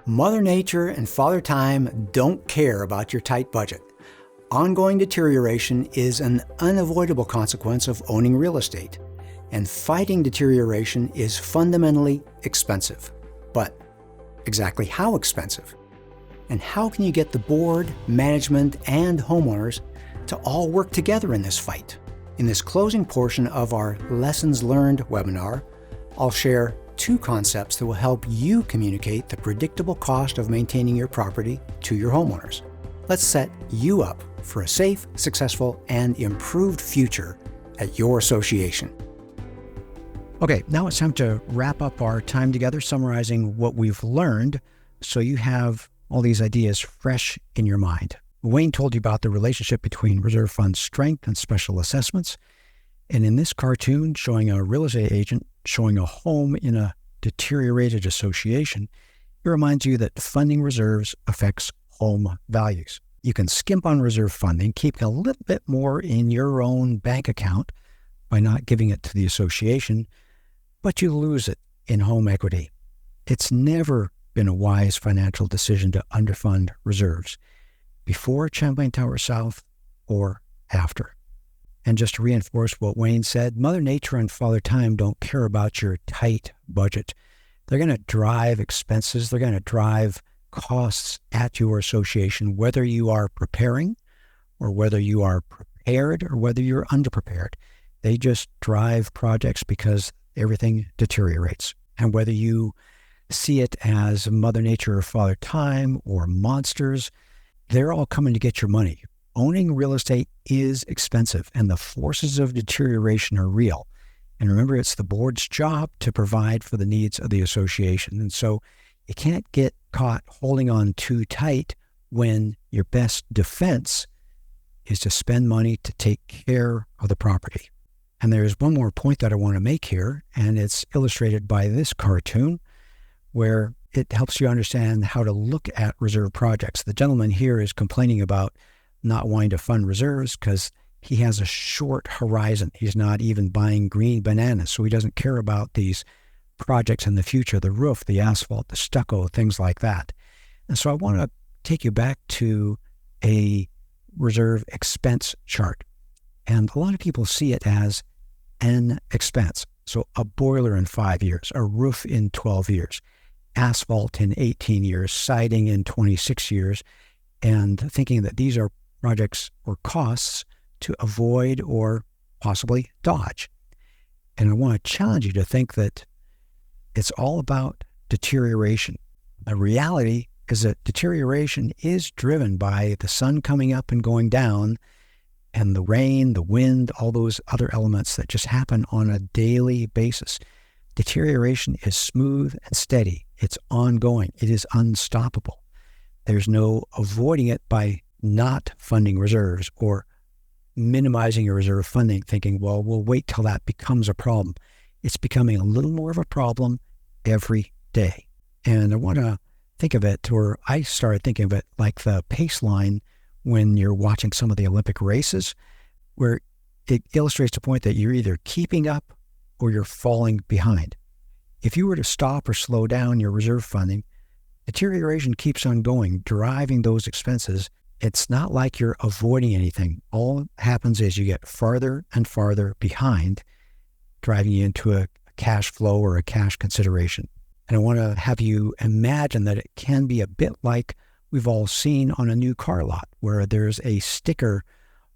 Mother Nature and Father Time don't care about your tight budget. Ongoing deterioration is an unavoidable consequence of owning real estate, and fighting deterioration is fundamentally expensive. But exactly how expensive? And how can you get the board, management, and homeowners to all work together in this fight? In this closing portion of our Lessons Learned webinar, I'll share two concepts that will help you communicate the predictable cost of maintaining your property to your homeowners. Let's set you up for a safe, successful, and improved future at your association. Okay, now it's time to wrap up our time together, summarizing what we've learned so you have all these ideas fresh in your mind. Wayne told you about the relationship between reserve fund strength and special assessments. And in this cartoon showing a real estate agent showing a home in a deteriorated association, it reminds you that funding reserves affects home values. You can skimp on reserve funding, keeping a little bit more in your own bank account by not giving it to the association, but you lose it in home equity. It's never been a wise financial decision to underfund reserves, before Champlain Tower South or after. And just to reinforce what Wayne said, Mother Nature and Father Time don't care about your tight budget. They're going to drive expenses. They're going to drive costs at your association, whether you are preparing or whether you are prepared or whether you're underprepared. They just drive projects because everything deteriorates. And whether you see it as Mother Nature or Father Time or monsters, they're all coming to get your money. Owning real estate is expensive, and the forces of deterioration are real. And remember, it's the board's job to provide for the needs of the association. And so you can't get caught holding on too tight when your best defense is to spend money to take care of the property. And there's one more point that I want to make here, and it's illustrated by this cartoon, where it helps you understand how to look at reserve projects. The gentleman here is complaining about not wanting to fund reserves because he has a short horizon. He's not even buying green bananas, so he doesn't care about these projects in the future, the roof, the asphalt, the stucco, things like that. And so I want to take you back to a reserve expense chart. And a lot of people see it as an expense. So a boiler in 5 years, a roof in 12 years, asphalt in 18 years, siding in 26 years, and thinking that these are projects or costs to avoid or possibly dodge. And I want to challenge you to think that it's all about deterioration. The reality is that deterioration is driven by the sun coming up and going down, and the rain, the wind, all those other elements that just happen on a daily basis. Deterioration is smooth and steady. It's ongoing. It is unstoppable. There's no avoiding it by not funding reserves or minimizing your reserve funding, thinking, well, we'll wait till that becomes a problem. It's becoming a little more of a problem every day. And I want to think of it, or I started thinking of it like the pace line when you're watching some of the Olympic races, where it illustrates the point that you're either keeping up or you're falling behind. If you were to stop or slow down your reserve funding, deterioration keeps on going, driving those expenses. It's not like you're avoiding anything. All that happens is you get farther and farther behind, driving you into a cash flow or a cash consideration. And I want to have you imagine that it can be a bit like we've all seen on a new car lot, where there's a sticker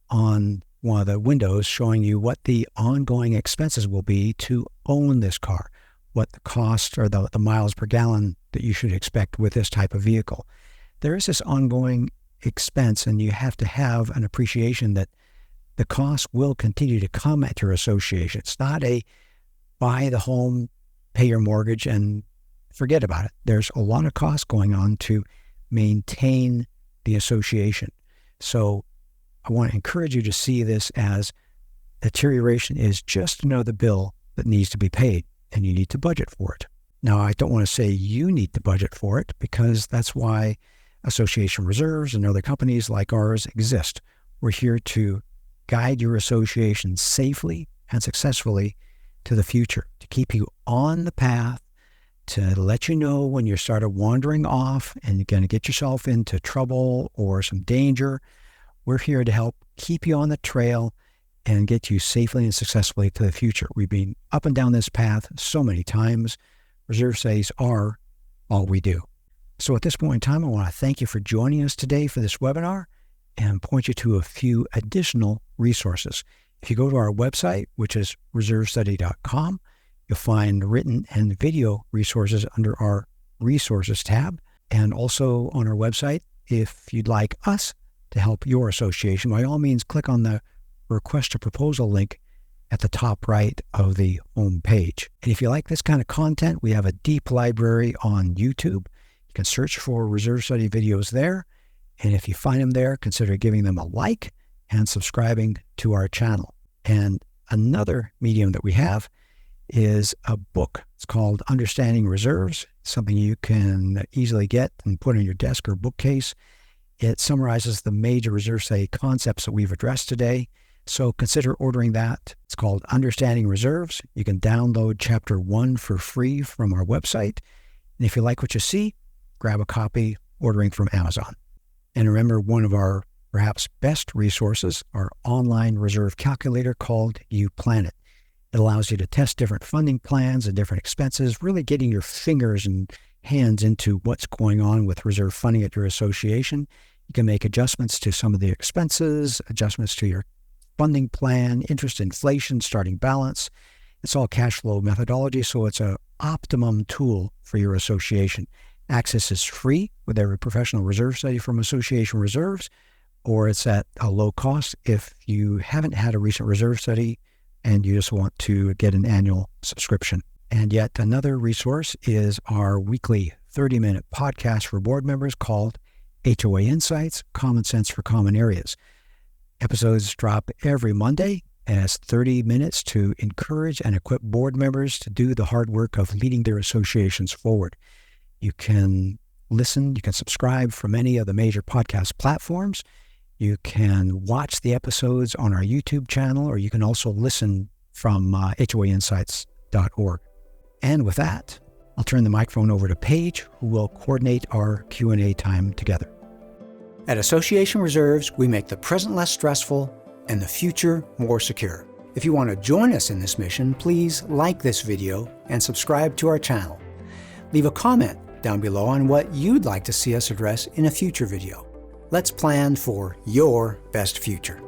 on one of the windows showing you what the ongoing expenses will be to own this car, what the cost or the miles per gallon that you should expect with this type of vehicle. There is this ongoing expense, and you have to have an appreciation that the cost will continue to come at your association. It's not a buy the home, pay your mortgage, and forget about it. There's a lot of cost going on to maintain the association. So I want to encourage you to see this as deterioration is just another bill that needs to be paid, and you need to budget for it. Now, I don't want to say you need to budget for it, because that's why association reserves and other companies like ours exist. We're here to guide your association safely and successfully to the future, to keep you on the path to let you know when you started wandering off and you're going to get yourself into trouble or some danger. We're here to help keep you on the trail and get you safely and successfully to the future. We've been up and down this path so many times. Reserve studies are all we do. So at this point in time, I want to thank you for joining us today for this webinar and point you to a few additional resources. If you go to our website, which is reservestudy.com, you'll find written and video resources under our resources tab. And also on our website, if you'd like us to help your association, by all means, click on the request a proposal link at the top right of the home page. And if you like this kind of content, we have a deep library on YouTube. You can search for Reserve Study videos there. And if you find them there, consider giving them a like and subscribing to our channel. And another medium that we have is a book. It's called Understanding Reserves, something you can easily get and put on your desk or bookcase. It summarizes the major reserve study concepts that we've addressed today. So consider ordering that. It's called Understanding Reserves. You can download Chapter 1 for free from our website. And if you like what you see, grab a copy ordering from Amazon. And remember, one of our perhaps best resources, our online reserve calculator called UPlanet. It allows you to test different funding plans and different expenses, really getting your fingers and hands into what's going on with reserve funding at your association. You can make adjustments to some of the expenses, adjustments to your funding plan, interest, inflation, starting balance. It's all cash flow methodology, so it's an optimum tool for your association. Access is free with every professional reserve study from Association Reserves, or it's at a low cost if you haven't had a recent reserve study and you just want to get an annual subscription. And yet another resource is our weekly 30-minute podcast for board members called HOA Insights, Common Sense for Common Areas. Episodes drop every Monday, and it's 30 minutes to encourage and equip board members to do the hard work of leading their associations forward. You can listen, you can subscribe from any of the major podcast platforms. You can watch the episodes on our YouTube channel, or you can also listen from hoainsights.org. And with that, I'll turn the microphone over to Paige, who will coordinate our Q&A time together. At Association Reserves, we make the present less stressful and the future more secure. If you want to join us in this mission, please like this video and subscribe to our channel. Leave a comment down below on what you'd like to see us address in a future video. Let's plan for your best future.